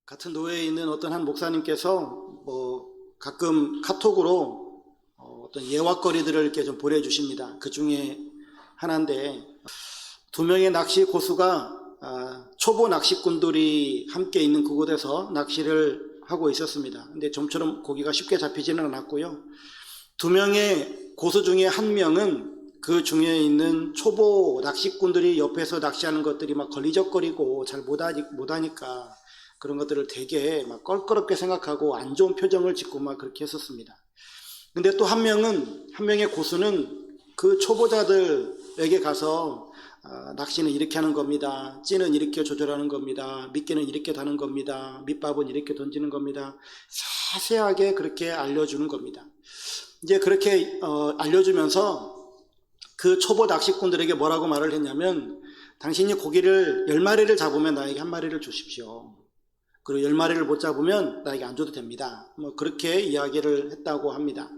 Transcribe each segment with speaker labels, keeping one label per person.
Speaker 1: 같은 노예에 있는 어떤 한 목사님께서 가끔 카톡으로 어떤 예화거리들을 이렇게 좀 보내주십니다. 그 중에 하나인데, 두 명의 낚시 고수가 초보 낚시꾼들이 함께 있는 그곳에서 낚시를 하고 있었습니다. 근데 좀처럼 고기가 쉽게 잡히지는 않았고요. 두 명의 고수 중에 한 명은 그 중에 있는 초보 낚시꾼들이 옆에서 낚시하는 것들이 막 걸리적거리고 잘 못하니까 그런 것들을 되게 막 껄끄럽게 생각하고 안 좋은 표정을 짓고 막 그렇게 했었습니다. 근데 또 한 명의 고수는 그 초보자들에게 가서 낚시는 이렇게 하는 겁니다. 찌는 이렇게 조절하는 겁니다. 미끼는 이렇게 다는 겁니다. 밑밥은 이렇게 던지는 겁니다. 자세하게 그렇게 알려주는 겁니다. 이제 그렇게 알려주면서 그 초보 낚시꾼들에게 뭐라고 말을 했냐면, 당신이 고기를 10마리를 잡으면 나에게 1마리를 주십시오. 그리고 10마리를 못 잡으면 나에게 안 줘도 됩니다. 그렇게 이야기를 했다고 합니다.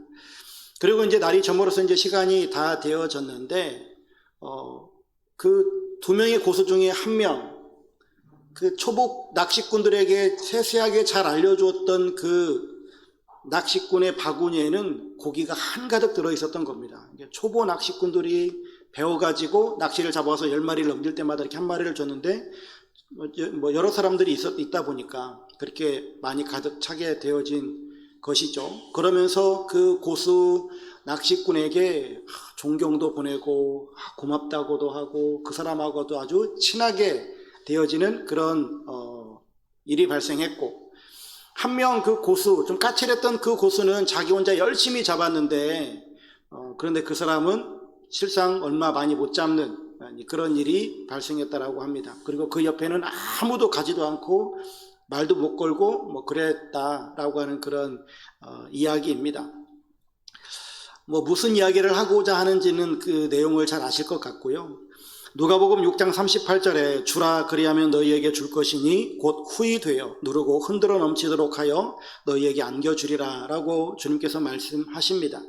Speaker 1: 그리고 이제 날이 저물어서 이제 시간이 다 되어졌는데, 그 두 명의 고수 중에 한 명, 그 초보 낚시꾼들에게 세세하게 잘 알려주었던 그 낚시꾼의 바구니에는 고기가 한가득 들어있었던 겁니다. 초보 낚시꾼들이 배워가지고 낚시를 잡아서 10마리를 넘길 때마다 이렇게 1마리를 줬는데, 여러 사람들이 있다 보니까 그렇게 많이 가득 차게 되어진 것이죠. 그러면서 그 고수 낚시꾼에게 존경도 보내고 고맙다고도 하고 그 사람하고도 아주 친하게 되어지는 그런 일이 발생했고, 한 명 그 고수, 좀 까칠했던 그 고수는 자기 혼자 열심히 잡았는데 그런데 그 사람은 실상 얼마 많이 못 잡는 그런 일이 발생했다라고 합니다. 그리고 그 옆에는 아무도 가지도 않고 말도 못 걸고 그랬다라고 하는 그런 이야기입니다. 무슨 이야기를 하고자 하는지는 그 내용을 잘 아실 것 같고요. 누가복음 6장 38절에 주라 그리하면 너희에게 줄 것이니 곧 후히 되어 누르고 흔들어 넘치도록 하여 너희에게 안겨주리라 라고 주님께서 말씀하십니다.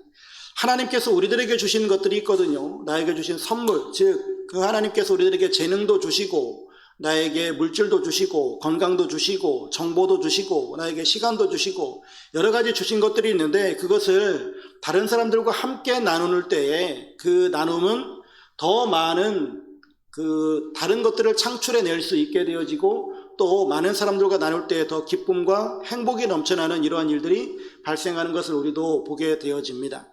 Speaker 1: 하나님께서 우리들에게 주신 것들이 있거든요. 나에게 주신 선물, 즉 그 하나님께서 우리들에게 재능도 주시고 나에게 물질도 주시고 건강도 주시고 정보도 주시고 나에게 시간도 주시고 여러 가지 주신 것들이 있는데, 그것을 다른 사람들과 함께 나눌 때에 그 나눔은 더 많은 그 다른 것들을 창출해낼 수 있게 되어지고, 또 많은 사람들과 나눌 때 더 기쁨과 행복이 넘쳐나는 이러한 일들이 발생하는 것을 우리도 보게 되어집니다.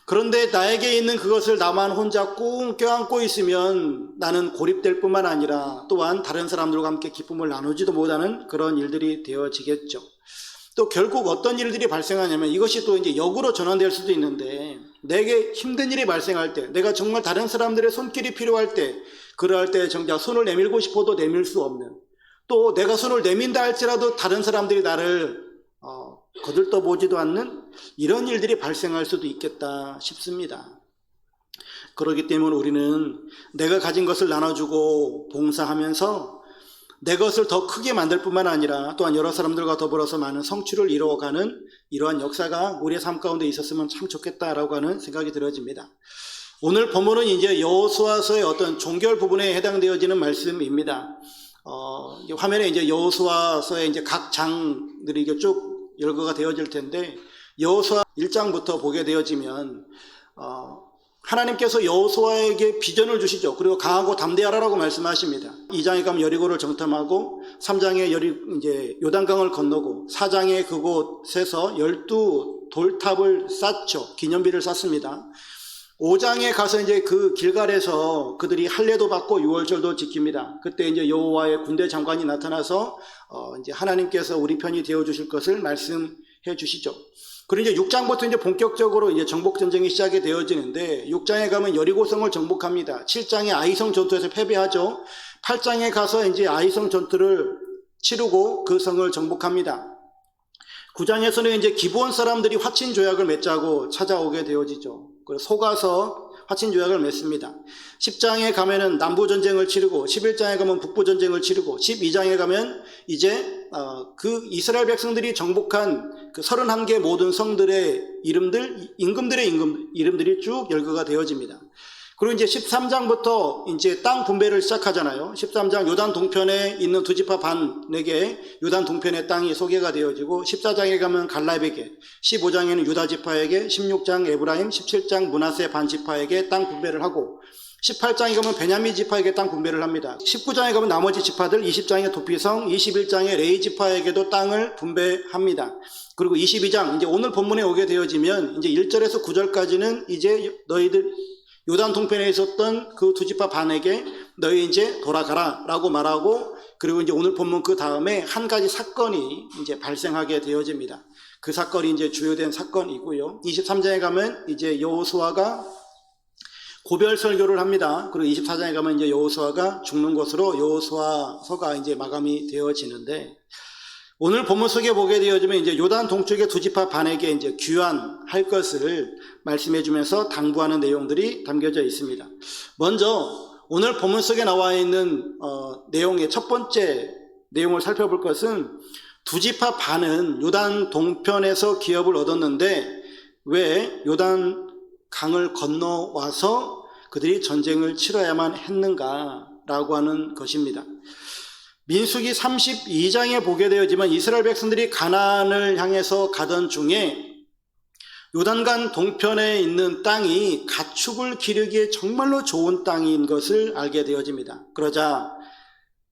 Speaker 1: 그런데 나에게 있는 그것을 나만 혼자 꾹 껴안고 있으면 나는 고립될 뿐만 아니라 또한 다른 사람들과 함께 기쁨을 나누지도 못하는 그런 일들이 되어지겠죠. 또 결국 어떤 일들이 발생하냐면, 이것이 또 이제 역으로 전환될 수도 있는데, 내게 힘든 일이 발생할 때, 내가 정말 다른 사람들의 손길이 필요할 때, 그러할 때 정작 손을 내밀고 싶어도 내밀 수 없는, 또 내가 손을 내민다 할지라도 다른 사람들이 나를 거들떠보지도 않는 이런 일들이 발생할 수도 있겠다 싶습니다. 그렇기 때문에 우리는 내가 가진 것을 나눠주고 봉사하면서 내 것을 더 크게 만들 뿐만 아니라 또한 여러 사람들과 더불어서 많은 성취를 이루어가는 이러한 역사가 우리의 삶 가운데 있었으면 참 좋겠다라고 하는 생각이 들어집니다. 오늘 본문은 이제 여호수아서의 어떤 종결 부분에 해당되어지는 말씀입니다. 화면에 이제 여호수아서의 이제 각 장들이 이게 쭉 열거가 되어질 텐데, 여호수아 1장부터 보게 되어지면 하나님께서 여호수아에게 비전을 주시죠. 그리고 강하고 담대하라고 말씀하십니다. 2장에 가면 여리고를 정탐하고, 3장에 이제 요단강을 건너고, 4장에 그곳에서 12 돌탑을 쌓죠. 기념비를 쌓습니다. 5장에 가서 이제 그 길갈에서 그들이 할례도 받고 유월절도 지킵니다. 그때 이제 여호와의 군대 장관이 나타나서 이제 하나님께서 우리 편이 되어 주실 것을 말씀해 주시죠. 그리고 이제 6장부터 이제 본격적으로 이제 정복 전쟁이 시작이 되어지는데, 6장에 가면 여리고성을 정복합니다. 7장에 아이성 전투에서 패배하죠. 8장에 가서 이제 아이성 전투를 치르고 그 성을 정복합니다. 9장에서는 이제 기브온 사람들이 화친 조약을 맺자고 찾아오게 되어지죠. 그래서 속아서 화친 조약을 맺습니다. 10장에 가면은 남부 전쟁을 치르고, 11장에 가면 북부 전쟁을 치르고, 12장에 가면 이제 그 이스라엘 백성들이 정복한 그 31개 모든 성들의 이름들의 이름들이 쭉 열거가 되어집니다. 그리고 이제 13장부터 이제 땅 분배를 시작하잖아요. 13장 요단 동편에 있는 두 지파 반에게 요단 동편의 땅이 소개가 되어지고, 14장에 가면 갈렙에게, 15장에는 유다 지파에게, 16장 에브라임, 17장 므낫세 반 지파에게 땅 분배를 하고, 18장에 가면 베냐민 지파에게 땅 분배를 합니다. 19장에 가면 나머지 지파들, 20장에 도피성, 21장에 레위 지파에게도 땅을 분배합니다. 그리고 22장, 이제 오늘 본문에 오게 되어지면 이제 1절에서 9절까지는 이제 너희들 요단 동편에 있었던 그 두 지파 반에게 너희 이제 돌아가라 라고 말하고, 그리고 이제 오늘 본문 그 다음에 한 가지 사건이 이제 발생하게 되어집니다. 그 사건이 이제 주요된 사건이고요. 23장에 가면 이제 여호수아가 고별 설교를 합니다. 그리고 24장에 가면 이제 여호수아가 죽는 것으로 여호수아서가 이제 마감이 되어지는데, 오늘 본문 속에 보게 되어지면 이제 요단 동쪽의 두 지파 반에게 이제 귀환할 것을 말씀해 주면서 당부하는 내용들이 담겨져 있습니다. 먼저 오늘 본문 속에 나와 있는 내용의 첫 번째 내용을 살펴볼 것은, 두 지파 반은 요단 동편에서 기업을 얻었는데 왜 요단 강을 건너와서 그들이 전쟁을 치러야만 했는가라고 하는 것입니다. 민수기 32장에 보게 되어지만 이스라엘 백성들이 가나안을 향해서 가던 중에 요단강 동편에 있는 땅이 가축을 기르기에 정말로 좋은 땅인 것을 알게 되어집니다. 그러자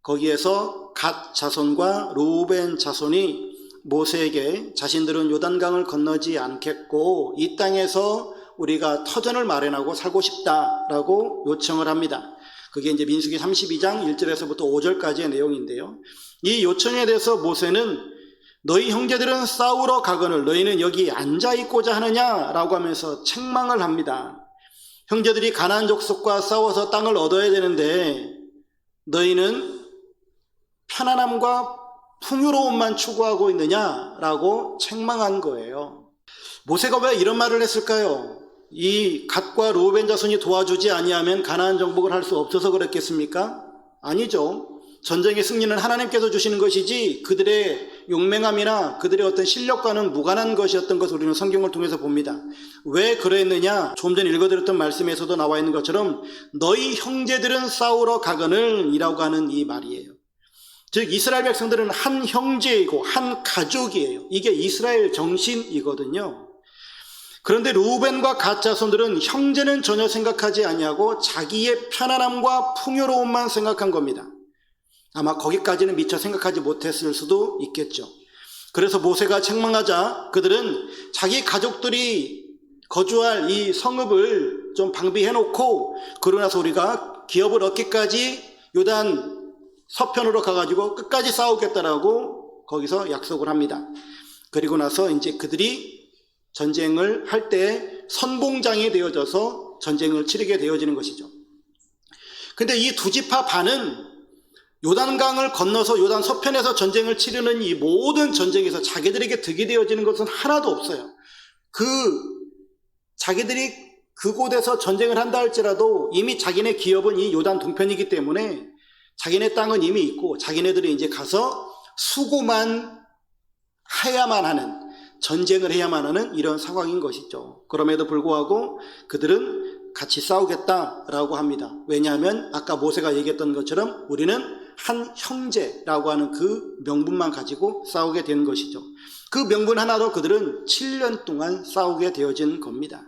Speaker 1: 거기에서 갓 자손과 루벤 자손이 모세에게 자신들은 요단강을 건너지 않겠고 이 땅에서 우리가 터전을 마련하고 살고 싶다라고 요청을 합니다. 그게 이제 민수기 32장 1절에서부터 5절까지의 내용인데요. 이 요청에 대해서 모세는 너희 형제들은 싸우러 가거늘 너희는 여기 앉아있고자 하느냐라고 하면서 책망을 합니다. 형제들이 가나안 족속과 싸워서 땅을 얻어야 되는데 너희는 편안함과 풍요로움만 추구하고 있느냐라고 책망한 거예요. 모세가 왜 이런 말을 했을까요? 이 갓과 루벤 자손이 도와주지 아니하면 가나안 정복을 할 수 없어서 그랬겠습니까? 아니죠. 전쟁의 승리는 하나님께서 주시는 것이지 그들의 용맹함이나 그들의 어떤 실력과는 무관한 것이었던 것을 우리는 성경을 통해서 봅니다. 왜 그랬느냐? 좀 전에 읽어드렸던 말씀에서도 나와 있는 것처럼 너희 형제들은 싸우러 가거늘 이라고 하는 이 말이에요. 즉 이스라엘 백성들은 한 형제이고 한 가족이에요. 이게 이스라엘 정신이거든요. 그런데 루벤과 갓 자손들은 형제는 전혀 생각하지 아니하고 자기의 편안함과 풍요로움만 생각한 겁니다. 아마 거기까지는 미처 생각하지 못했을 수도 있겠죠. 그래서 모세가 책망하자 그들은 자기 가족들이 거주할 이 성읍을 좀 방비해놓고 그러고 나서 우리가 기업을 얻기까지 요단 서편으로 가가지고 끝까지 싸우겠다라고 거기서 약속을 합니다. 그리고 나서 이제 그들이 전쟁을 할 때 선봉장이 되어져서 전쟁을 치르게 되어지는 것이죠. 근데 이 두 지파 반은 요단강을 건너서 요단 서편에서 전쟁을 치르는 이 모든 전쟁에서 자기들에게 득이 되어지는 것은 하나도 없어요. 자기들이 그곳에서 전쟁을 한다 할지라도 이미 자기네 기업은 이 요단 동편이기 때문에 자기네 땅은 이미 있고 자기네들이 이제 가서 수고만 해야만 하는, 전쟁을 해야만 하는 이런 상황인 것이죠. 그럼에도 불구하고 그들은 같이 싸우겠다라고 합니다. 왜냐하면 아까 모세가 얘기했던 것처럼 우리는 한 형제라고 하는 그 명분만 가지고 싸우게 되는 것이죠. 그 명분 하나로 그들은 7년 동안 싸우게 되어진 겁니다.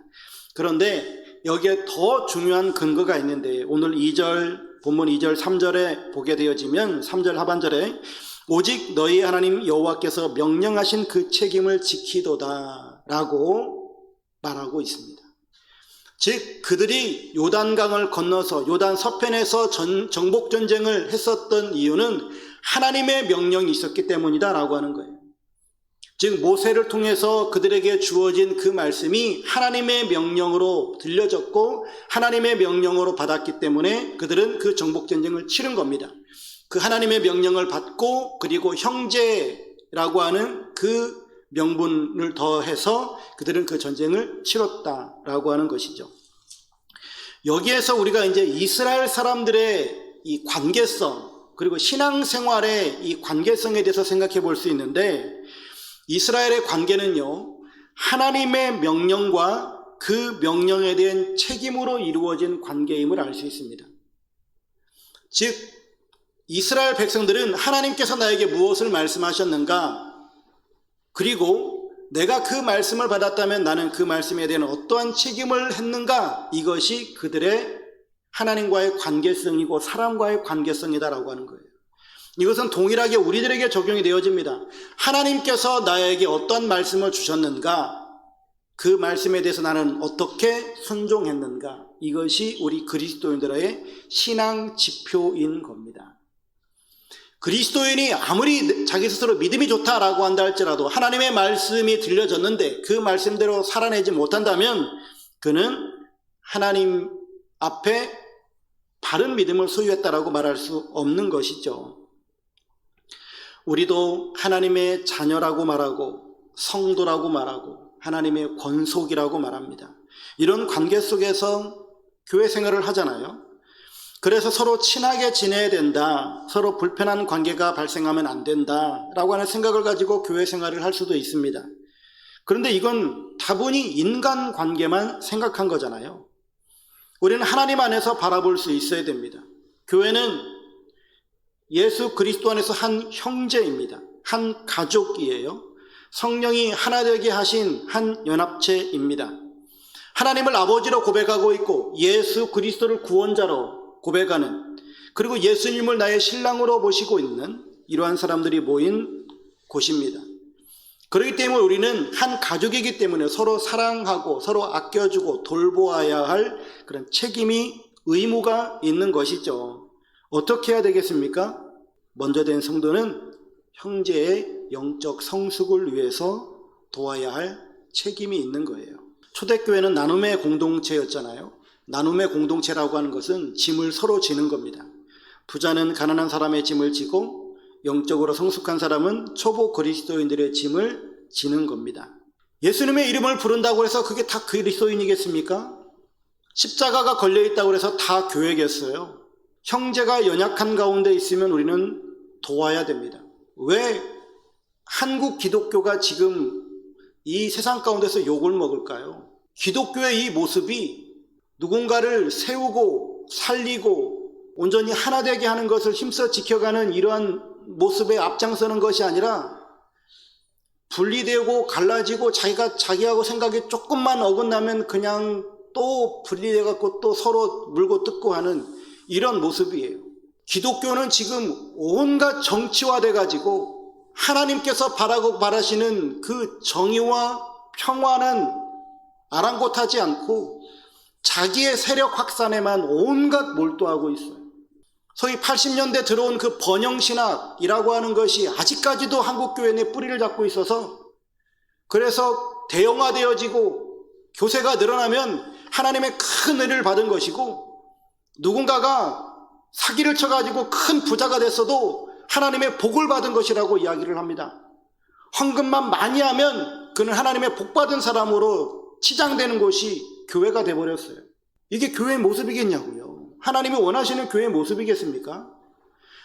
Speaker 1: 그런데 여기에 더 중요한 근거가 있는데 오늘 2절, 본문 2절, 3절에 보게 되어지면 3절 하반절에 오직 너희 하나님 여호와께서 명령하신 그 책임을 지키도다 라고 말하고 있습니다. 즉 그들이 요단강을 건너서 요단 서편에서 정복전쟁을 했었던 이유는 하나님의 명령이 있었기 때문이다 라고 하는 거예요. 즉 모세를 통해서 그들에게 주어진 그 말씀이 하나님의 명령으로 들려졌고 하나님의 명령으로 받았기 때문에 그들은 그 정복전쟁을 치른 겁니다. 그 하나님의 명령을 받고 그리고 형제라고 하는 그 명분을 더해서 그들은 그 전쟁을 치렀다라고 하는 것이죠. 여기에서 우리가 이제 이스라엘 사람들의 이 관계성 그리고 신앙생활의 이 관계성에 대해서 생각해 볼 수 있는데 이스라엘의 관계는요 하나님의 명령과 그 명령에 대한 책임으로 이루어진 관계임을 알 수 있습니다. 즉 이스라엘 백성들은 하나님께서 나에게 무엇을 말씀하셨는가, 그리고 내가 그 말씀을 받았다면 나는 그 말씀에 대한 어떠한 책임을 했는가, 이것이 그들의 하나님과의 관계성이고 사람과의 관계성이다라고 하는 거예요. 이것은 동일하게 우리들에게 적용이 되어집니다. 하나님께서 나에게 어떤 말씀을 주셨는가, 그 말씀에 대해서 나는 어떻게 순종했는가, 이것이 우리 그리스도인들의 신앙 지표인 겁니다. 그리스도인이 아무리 자기 스스로 믿음이 좋다라고 한다 할지라도 하나님의 말씀이 들려졌는데 그 말씀대로 살아내지 못한다면 그는 하나님 앞에 바른 믿음을 소유했다라고 말할 수 없는 것이죠. 우리도 하나님의 자녀라고 말하고 성도라고 말하고 하나님의 권속이라고 말합니다. 이런 관계 속에서 교회 생활을 하잖아요. 그래서 서로 친하게 지내야 된다, 서로 불편한 관계가 발생하면 안 된다라고 하는 생각을 가지고 교회 생활을 할 수도 있습니다. 그런데 이건 다분히 인간관계만 생각한 거잖아요. 우리는 하나님 안에서 바라볼 수 있어야 됩니다. 교회는 예수 그리스도 안에서 한 형제입니다. 한 가족이에요. 성령이 하나 되게 하신 한 연합체입니다. 하나님을 아버지로 고백하고 있고 예수 그리스도를 구원자로 고백하는, 그리고 예수님을 나의 신랑으로 모시고 있는 이러한 사람들이 모인 곳입니다. 그렇기 때문에 우리는 한 가족이기 때문에 서로 사랑하고 서로 아껴주고 돌보아야 할 그런 책임이, 의무가 있는 것이죠. 어떻게 해야 되겠습니까? 먼저 된 성도는 형제의 영적 성숙을 위해서 도와야 할 책임이 있는 거예요. 초대교회는 나눔의 공동체였잖아요. 나눔의 공동체라고 하는 것은 짐을 서로 지는 겁니다. 부자는 가난한 사람의 짐을 지고 영적으로 성숙한 사람은 초보 그리스도인들의 짐을 지는 겁니다. 예수님의 이름을 부른다고 해서 그게 다 그리스도인이겠습니까? 십자가가 걸려있다고 해서 다 교회겠어요? 형제가 연약한 가운데 있으면 우리는 도와야 됩니다. 왜 한국 기독교가 지금 이 세상 가운데서 욕을 먹을까요? 기독교의 이 모습이 누군가를 세우고 살리고 온전히 하나 되게 하는 것을 힘써 지켜가는 이러한 모습에 앞장서는 것이 아니라 분리되고 갈라지고 자기하고 생각이 조금만 어긋나면 그냥 또 분리돼갖고 또 서로 물고 뜯고 하는 이런 모습이에요. 기독교는 지금 온갖 정치화돼가지고 하나님께서 바라고 바라시는 그 정의와 평화는 아랑곳하지 않고 자기의 세력 확산에만 온갖 몰두하고 있어요. 소위 80년대 들어온 그 번영신학이라고 하는 것이 아직까지도 한국교회 내 뿌리를 잡고 있어서, 그래서 대형화되어지고 교세가 늘어나면 하나님의 큰 은혜를 받은 것이고, 누군가가 사기를 쳐가지고 큰 부자가 됐어도 하나님의 복을 받은 것이라고 이야기를 합니다. 헌금만 많이 하면 그는 하나님의 복 받은 사람으로 치장되는 곳이 교회가 돼버렸어요. 이게 교회의 모습이겠냐고요. 하나님이 원하시는 교회의 모습이겠습니까?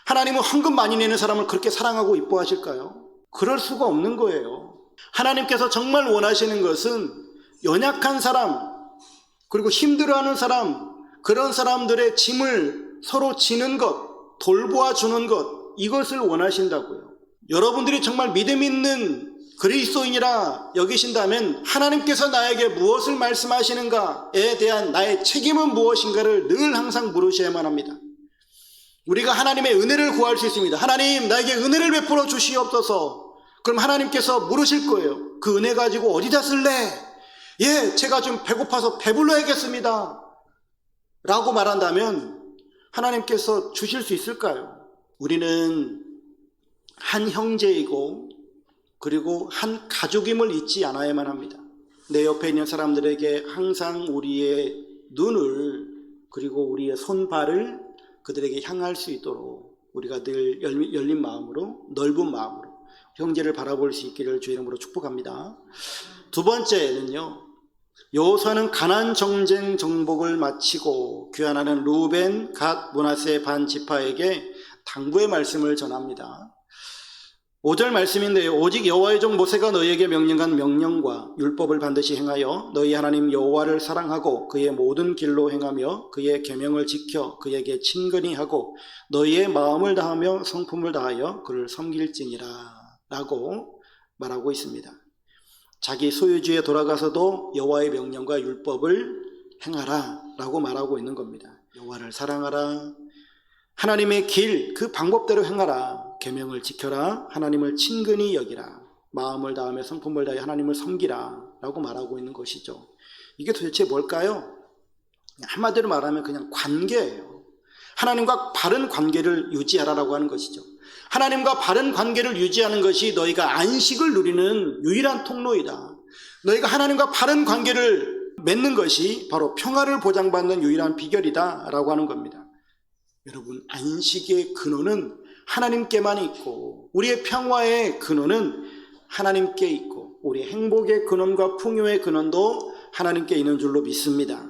Speaker 1: 하나님은 헌금 많이 내는 사람을 그렇게 사랑하고 이뻐하실까요? 그럴 수가 없는 거예요. 하나님께서 정말 원하시는 것은 연약한 사람, 그리고 힘들어하는 사람, 그런 사람들의 짐을 서로 지는 것, 돌보아 주는 것, 이것을 원하신다고요. 여러분들이 정말 믿음 있는 그리스도인이라 여기신다면 하나님께서 나에게 무엇을 말씀하시는가에 대한 나의 책임은 무엇인가를 늘 항상 물으셔야만 합니다. 우리가 하나님의 은혜를 구할 수 있습니다. 하나님, 나에게 은혜를 베풀어 주시옵소서. 그럼 하나님께서 물으실 거예요. 그 은혜 가지고 어디다 쓸래? 예, 제가 좀 배고파서 배불러야겠습니다 라고 말한다면 하나님께서 주실 수 있을까요? 우리는 한 형제이고 그리고 한 가족임을 잊지 않아야만 합니다. 내 옆에 있는 사람들에게 항상 우리의 눈을, 그리고 우리의 손발을 그들에게 향할 수 있도록 우리가 늘 열린 마음으로, 넓은 마음으로 형제를 바라볼 수 있기를 주의 이름으로 축복합니다. 두 번째는요, 여호수아는 가나안 정쟁 정복을 마치고 귀환하는 루벤, 갓, 므낫세 반 지파에게 당부의 말씀을 전합니다. 5절 말씀인데요. 오직 여호와의 종 모세가 너희에게 명령한 명령과 율법을 반드시 행하여 너희 하나님 여호와를 사랑하고 그의 모든 길로 행하며 그의 계명을 지켜 그에게 친근히 하고 너희의 마음을 다하며 성품을 다하여 그를 섬길지니라 라고 말하고 있습니다. 자기 소유주에 돌아가서도 여호와의 명령과 율법을 행하라 라고 말하고 있는 겁니다. 여호와를 사랑하라, 하나님의 길, 그 방법대로 행하라, 계명을 지켜라, 하나님을 친근히 여기라, 마음을 다하며 성품을 다해 하나님을 섬기라 라고 말하고 있는 것이죠. 이게 도대체 뭘까요? 한마디로 말하면 그냥 관계예요. 하나님과 바른 관계를 유지하라라고 하는 것이죠. 하나님과 바른 관계를 유지하는 것이 너희가 안식을 누리는 유일한 통로이다. 너희가 하나님과 바른 관계를 맺는 것이 바로 평화를 보장받는 유일한 비결이다 라고 하는 겁니다. 여러분, 안식의 근원은 하나님께만 있고 우리의 평화의 근원은 하나님께 있고 우리의 행복의 근원과 풍요의 근원도 하나님께 있는 줄로 믿습니다.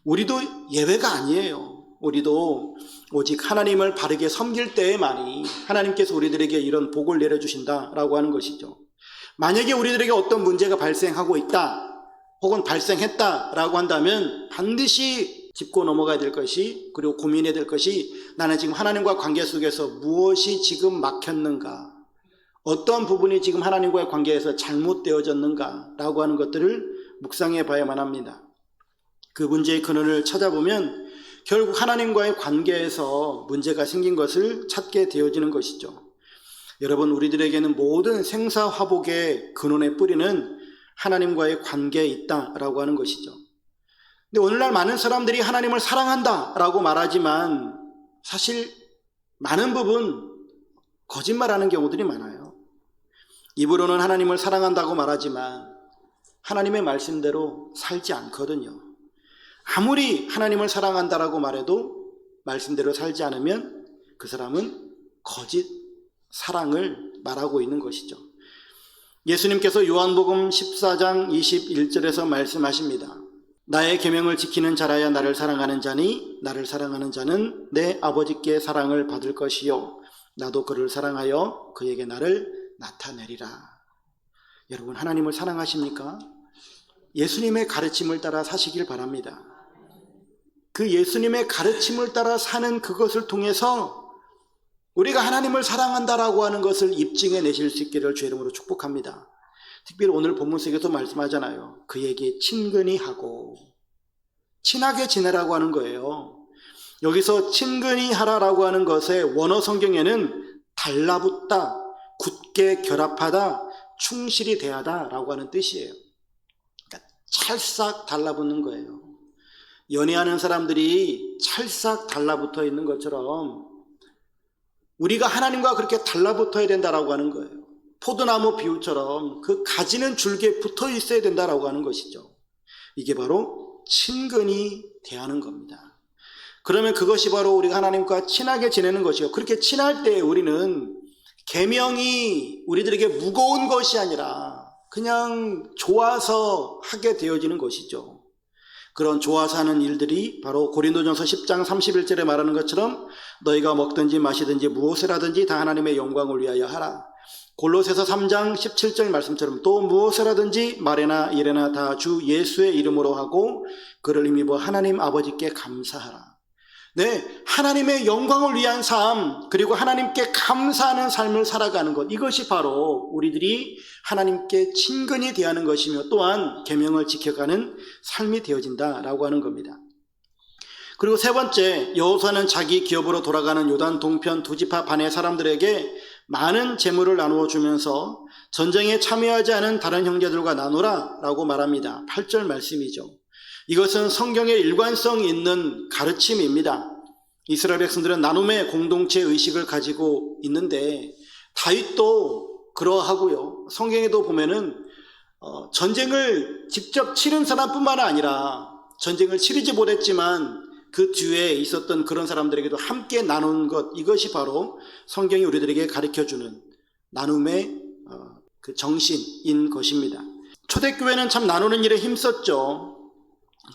Speaker 1: 우리도 예외가 아니에요. 우리도 오직 하나님을 바르게 섬길 때에만이 하나님께서 우리들에게 이런 복을 내려주신다라고 하는 것이죠. 만약에 우리들에게 어떤 문제가 발생하고 있다 혹은 발생했다라고 한다면 반드시 짚고 넘어가야 될 것이, 그리고 고민해야 될 것이, 나는 지금 하나님과 관계 속에서 무엇이 지금 막혔는가, 어떤 부분이 지금 하나님과의 관계에서 잘못되어졌는가 라고 하는 것들을 묵상해 봐야만 합니다. 그 문제의 근원을 찾아보면 결국 하나님과의 관계에서 문제가 생긴 것을 찾게 되어지는 것이죠. 여러분, 우리들에게는 모든 생사화복의 근원의 뿌리는 하나님과의 관계에 있다라고 하는 것이죠. 근데 오늘날 많은 사람들이 하나님을 사랑한다라고 말하지만 사실 많은 부분 거짓말하는 경우들이 많아요. 입으로는 하나님을 사랑한다고 말하지만 하나님의 말씀대로 살지 않거든요. 아무리 하나님을 사랑한다라고 말해도 말씀대로 살지 않으면 그 사람은 거짓 사랑을 말하고 있는 것이죠. 예수님께서 요한복음 14장 21절에서 말씀하십니다. 나의 계명을 지키는 자라야 나를 사랑하는 자니 나를 사랑하는 자는 내 아버지께 사랑을 받을 것이요 나도 그를 사랑하여 그에게 나를 나타내리라. 여러분, 하나님을 사랑하십니까? 예수님의 가르침을 따라 사시길 바랍니다. 그 예수님의 가르침을 따라 사는 그것을 통해서 우리가 하나님을 사랑한다라고 하는 것을 입증해 내실 수 있기를 주의 이름으로 축복합니다. 특별히 오늘 본문 속에서 말씀하잖아요. 그에게 친근히 하고 친하게 지내라고 하는 거예요. 여기서 친근히 하라라고 하는 것의 원어 성경에는 달라붙다, 굳게 결합하다, 충실히 대하다라고 하는 뜻이에요. 그러니까 찰싹 달라붙는 거예요. 연애하는 사람들이 찰싹 달라붙어 있는 것처럼 우리가 하나님과 그렇게 달라붙어야 된다라고 하는 거예요. 포도나무 비유처럼 그 가지는 줄기에 붙어 있어야 된다라고 하는 것이죠. 이게 바로 친근히 대하는 겁니다. 그러면 그것이 바로 우리가 하나님과 친하게 지내는 것이요. 그렇게 친할 때 우리는 계명이 우리들에게 무거운 것이 아니라 그냥 좋아서 하게 되어지는 것이죠. 그런 좋아서 하는 일들이 바로 고린도전서 10장 31절에 말하는 것처럼 너희가 먹든지 마시든지 무엇을 하든지 다 하나님의 영광을 위하여 하라. 골로새서 3장 17절 말씀처럼 또 무엇을 하든지 말에나 일에나 다 주 예수의 이름으로 하고 그를 힘입어 하나님 아버지께 감사하라. 네, 하나님의 영광을 위한 삶, 그리고 하나님께 감사하는 삶을 살아가는 것, 이것이 바로 우리들이 하나님께 친근히 대하는 것이며 또한 계명을 지켜가는 삶이 되어진다라고 하는 겁니다. 그리고 세 번째, 여호수아는 자기 기업으로 돌아가는 요단 동편 두 지파 반의 사람들에게 많은 재물을 나누어 주면서 전쟁에 참여하지 않은 다른 형제들과 나누라 라고 말합니다. 8절 말씀이죠. 이것은 성경의 일관성 있는 가르침입니다. 이스라엘 백성들은 나눔의 공동체 의식을 가지고 있는데 다윗도 그러하고요. 성경에도 보면은 전쟁을 직접 치른 사람뿐만 아니라 전쟁을 치르지 못했지만 그 뒤에 있었던 그런 사람들에게도 함께 나눈 것, 이것이 바로 성경이 우리들에게 가르쳐주는 나눔의 그 정신인 것입니다. 초대교회는 참 나누는 일에 힘썼죠.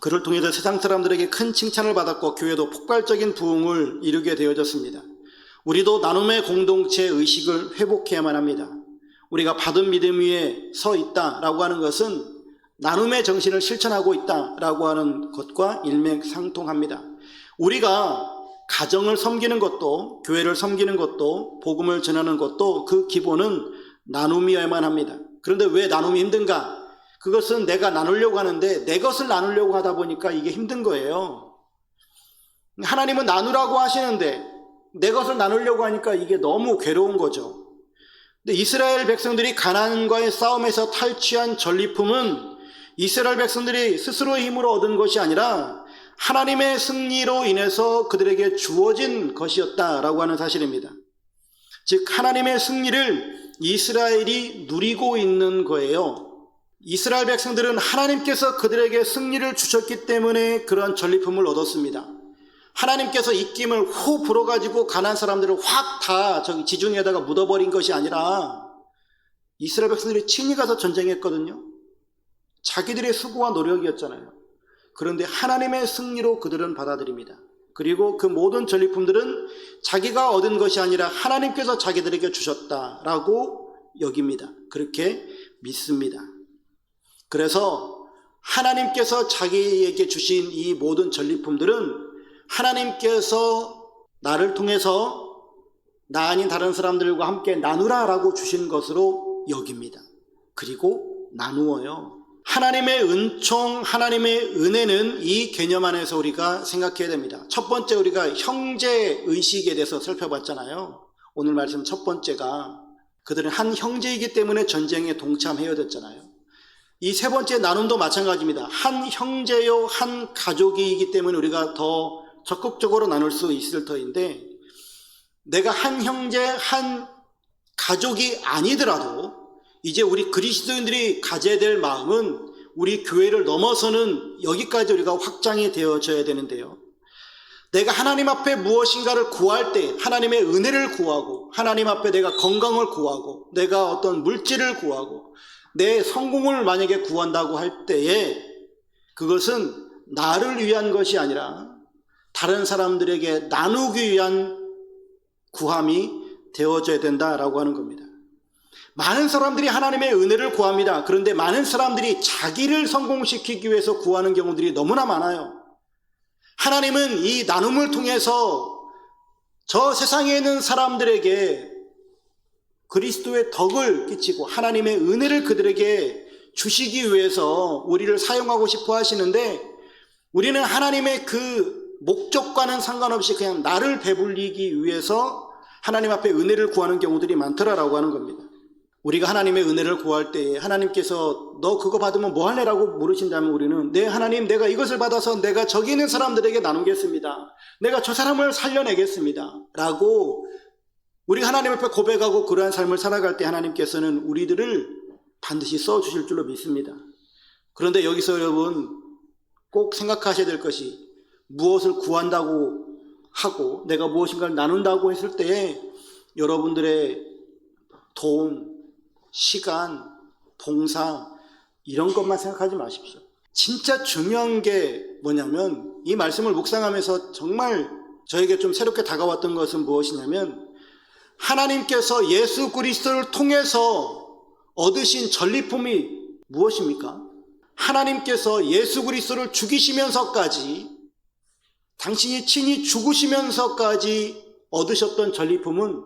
Speaker 1: 그를 통해서 세상 사람들에게 큰 칭찬을 받았고 교회도 폭발적인 부흥을 이루게 되어졌습니다. 우리도 나눔의 공동체 의식을 회복해야만 합니다. 우리가 받은 믿음 위에 서 있다라고 하는 것은 나눔의 정신을 실천하고 있다라고 하는 것과 일맥상통합니다. 우리가 가정을 섬기는 것도, 교회를 섬기는 것도, 복음을 전하는 것도 그 기본은 나눔이어야만 합니다. 그런데 왜 나눔이 힘든가? 그것은 내가 나누려고 하는데 내 것을 나누려고 하다 보니까 이게 힘든 거예요. 하나님은 나누라고 하시는데 내 것을 나누려고 하니까 이게 너무 괴로운 거죠. 근데 이스라엘 백성들이 가나안과의 싸움에서 탈취한 전리품은 이스라엘 백성들이 스스로의 힘으로 얻은 것이 아니라 하나님의 승리로 인해서 그들에게 주어진 것이었다라고 하는 사실입니다. 즉 하나님의 승리를 이스라엘이 누리고 있는 거예요. 이스라엘 백성들은 하나님께서 그들에게 승리를 주셨기 때문에 그런 전리품을 얻었습니다. 하나님께서 입김을 후 불어가지고 가나안 사람들을 확 다 저기 지중해에다가 묻어버린 것이 아니라 이스라엘 백성들이 친히 가서 전쟁했거든요. 자기들의 수고와 노력이었잖아요. 그런데 하나님의 승리로 그들은 받아들입니다. 그리고 그 모든 전리품들은 자기가 얻은 것이 아니라 하나님께서 자기들에게 주셨다라고 여깁니다. 그렇게 믿습니다. 그래서 하나님께서 자기에게 주신 이 모든 전리품들은 하나님께서 나를 통해서 나 아닌 다른 사람들과 함께 나누라라고 주신 것으로 여깁니다. 그리고 나누어요. 하나님의 은총, 하나님의 은혜는 이 개념 안에서 우리가 생각해야 됩니다. 첫 번째 우리가 형제의식에 대해서 살펴봤잖아요. 오늘 말씀 첫 번째가 그들은 한 형제이기 때문에 전쟁에 동참해야 됐잖아요. 이 세 번째 나눔도 마찬가지입니다. 한 형제요, 한 가족이기 때문에 우리가 더 적극적으로 나눌 수 있을 터인데, 내가 한 형제, 한 가족이 아니더라도 이제 우리 그리스도인들이 가져야 될 마음은 우리 교회를 넘어서는 여기까지 우리가 확장이 되어져야 되는데요. 내가 하나님 앞에 무엇인가를 구할 때 하나님의 은혜를 구하고, 하나님 앞에 내가 건강을 구하고, 내가 어떤 물질을 구하고, 내 성공을 만약에 구한다고 할 때에 그것은 나를 위한 것이 아니라 다른 사람들에게 나누기 위한 구함이 되어져야 된다라고 하는 겁니다. 많은 사람들이 하나님의 은혜를 구합니다. 그런데 많은 사람들이 자기를 성공시키기 위해서 구하는 경우들이 너무나 많아요. 하나님은 이 나눔을 통해서 저 세상에 있는 사람들에게 그리스도의 덕을 끼치고 하나님의 은혜를 그들에게 주시기 위해서 우리를 사용하고 싶어 하시는데, 우리는 하나님의 그 목적과는 상관없이 그냥 나를 배불리기 위해서 하나님 앞에 은혜를 구하는 경우들이 많더라라고 하는 겁니다. 우리가 하나님의 은혜를 구할 때 하나님께서 너 그거 받으면 뭐 할래라고 물으신다면 우리는 네 하나님, 내가 이것을 받아서 내가 저기 있는 사람들에게 나누겠습니다. 내가 저 사람을 살려내겠습니다 라고 우리가 하나님 앞에 고백하고 그러한 삶을 살아갈 때 하나님께서는 우리들을 반드시 써주실 줄로 믿습니다. 그런데 여기서 여러분 꼭 생각하셔야 될 것이, 무엇을 구한다고 하고 내가 무엇인가를 나눈다고 했을 때에 여러분들의 돈, 시간, 봉사 이런 것만 생각하지 마십시오. 진짜 중요한 게 뭐냐면, 이 말씀을 묵상하면서 정말 저에게 좀 새롭게 다가왔던 것은 무엇이냐면, 하나님께서 예수 그리스도를 통해서 얻으신 전리품이 무엇입니까? 하나님께서 예수 그리스도를 죽이시면서까지, 당신이 친히 죽으시면서까지 얻으셨던 전리품은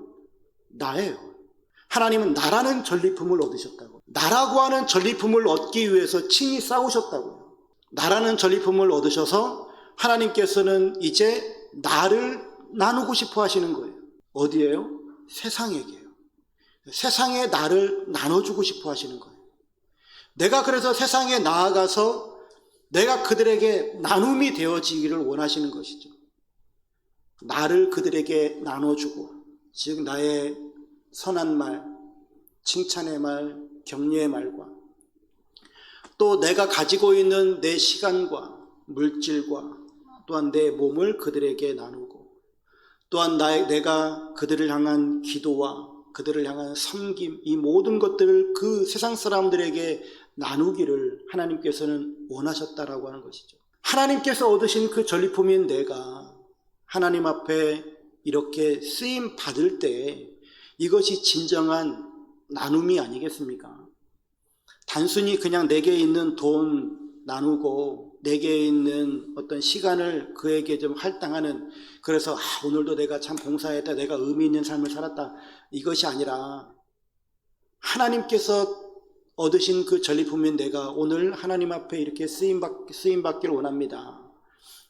Speaker 1: 나예요. 하나님은 나라는 전리품을 얻으셨다고. 나라고 하는 전리품을 얻기 위해서 친히 싸우셨다고요. 나라는 전리품을 얻으셔서 하나님께서는 이제 나를 나누고 싶어 하시는 거예요. 어디에요? 세상에게요. 세상에 나를 나눠주고 싶어 하시는 거예요. 내가 그래서 세상에 나아가서 내가 그들에게 나눔이 되어지기를 원하시는 것이죠. 나를 그들에게 나눠주고, 즉 나의 선한 말, 칭찬의 말, 격려의 말과 또 내가 가지고 있는 내 시간과 물질과 또한 내 몸을 그들에게 나누고, 또한 내가 그들을 향한 기도와 그들을 향한 섬김, 이 모든 것들을 그 세상 사람들에게 나누기를 하나님께서는 원하셨다라고 하는 것이죠. 하나님께서 얻으신 그 전리품인 내가 하나님 앞에 이렇게 쓰임 받을 때 이것이 진정한 나눔이 아니겠습니까? 단순히 그냥 내게 있는 돈 나누고 내게 있는 어떤 시간을 그에게 좀 할당하는, 그래서 오늘도 내가 참 봉사했다, 내가 의미 있는 삶을 살았다, 이것이 아니라 하나님께서 얻으신 그 전리품인 내가 오늘 하나님 앞에 이렇게 쓰임받기를 원합니다.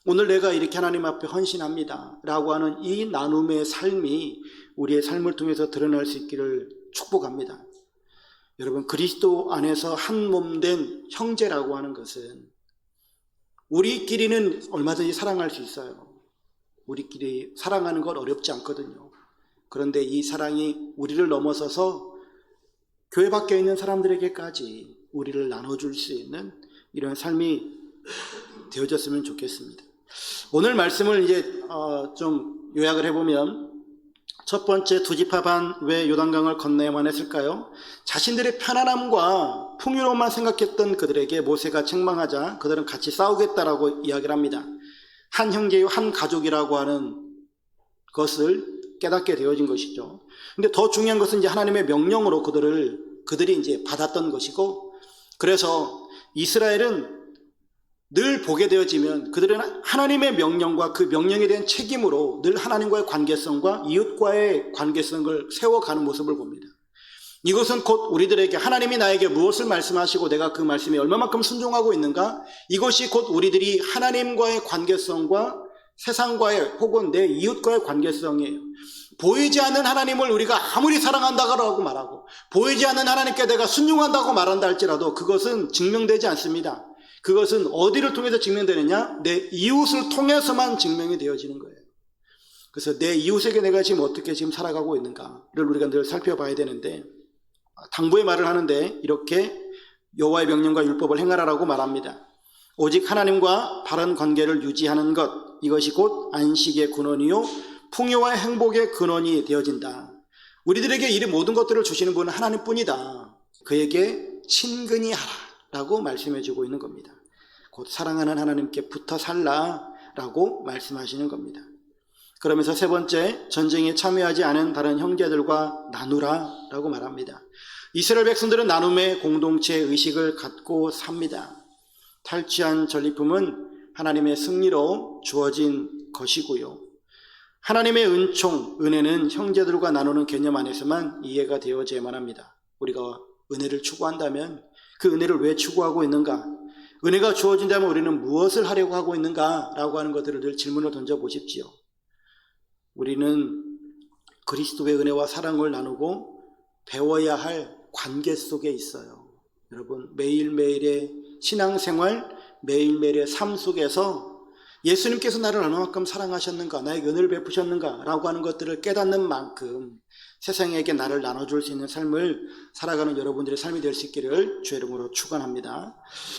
Speaker 1: 오늘 내가 이렇게 하나님 앞에 헌신합니다 라고 하는 이 나눔의 삶이 우리의 삶을 통해서 드러날 수 있기를 축복합니다. 여러분, 그리스도 안에서 한 몸 된 형제라고 하는 것은 우리끼리는 얼마든지 사랑할 수 있어요. 우리끼리 사랑하는 건 어렵지 않거든요. 그런데 이 사랑이 우리를 넘어서서 교회 밖에 있는 사람들에게까지 우리를 나눠줄 수 있는 이런 삶이 되어졌으면 좋겠습니다. 오늘 말씀을 이제 좀 요약을 해보면, 첫 번째, 두 지파 반 왜 요단강을 건너야만 했을까요? 자신들의 편안함과 풍요로움만 생각했던 그들에게 모세가 책망하자 그들은 같이 싸우겠다라고 이야기를 합니다. 한 형제요 한 가족이라고 하는 것을 깨닫게 되어진 것이죠. 근데 더 중요한 것은 이제 하나님의 명령으로 그들이 이제 받았던 것이고, 그래서 이스라엘은 늘 보게 되어지면 그들은 하나님의 명령과 그 명령에 대한 책임으로 늘 하나님과의 관계성과 이웃과의 관계성을 세워가는 모습을 봅니다. 이것은 곧 우리들에게 하나님이 나에게 무엇을 말씀하시고 내가 그 말씀에 얼마만큼 순종하고 있는가, 이것이 곧 우리들이 하나님과의 관계성과 세상과의 혹은 내 이웃과의 관계성이에요. 보이지 않는 하나님을 우리가 아무리 사랑한다고 말하고 보이지 않는 하나님께 내가 순종한다고 말한다 할지라도 그것은 증명되지 않습니다. 그것은 어디를 통해서 증명되느냐? 내 이웃을 통해서만 증명이 되어지는 거예요. 그래서 내 이웃에게 내가 지금 어떻게 지금 살아가고 있는가를 우리가 늘 살펴봐야 되는데, 당부의 말을 하는데 이렇게 여호와의 명령과 율법을 행하라라고 말합니다. 오직 하나님과 바른 관계를 유지하는 것, 이것이 곧 안식의 근원이요 풍요와 행복의 근원이 되어진다. 우리들에게 이 모든 것들을 주시는 분은 하나님뿐이다. 그에게 친근히 하라라고 말씀해주고 있는 겁니다. 곧 사랑하는 하나님께 붙어 살라라고 말씀하시는 겁니다. 그러면서 세 번째, 전쟁에 참여하지 않은 다른 형제들과 나누라라고 말합니다. 이스라엘 백성들은 나눔의 공동체 의식을 갖고 삽니다. 탈취한 전리품은 하나님의 승리로 주어진 것이고요. 하나님의 은총, 은혜는 형제들과 나누는 개념 안에서만 이해가 되어져야만 합니다. 우리가 은혜를 추구한다면 그 은혜를 왜 추구하고 있는가? 은혜가 주어진다면 우리는 무엇을 하려고 하고 있는가? 라고 하는 것들을 늘 질문을 던져보십시오. 우리는 그리스도의 은혜와 사랑을 나누고 배워야 할 관계 속에 있어요. 여러분, 매일매일의 신앙생활, 매일매일의 삶 속에서 예수님께서 나를 얼마만큼 사랑하셨는가, 나에게 은혜를 베푸셨는가 라고 하는 것들을 깨닫는 만큼 세상에게 나를 나눠줄 수 있는 삶을 살아가는 여러분들의 삶이 될 수 있기를 주의 이름으로 축원합니다.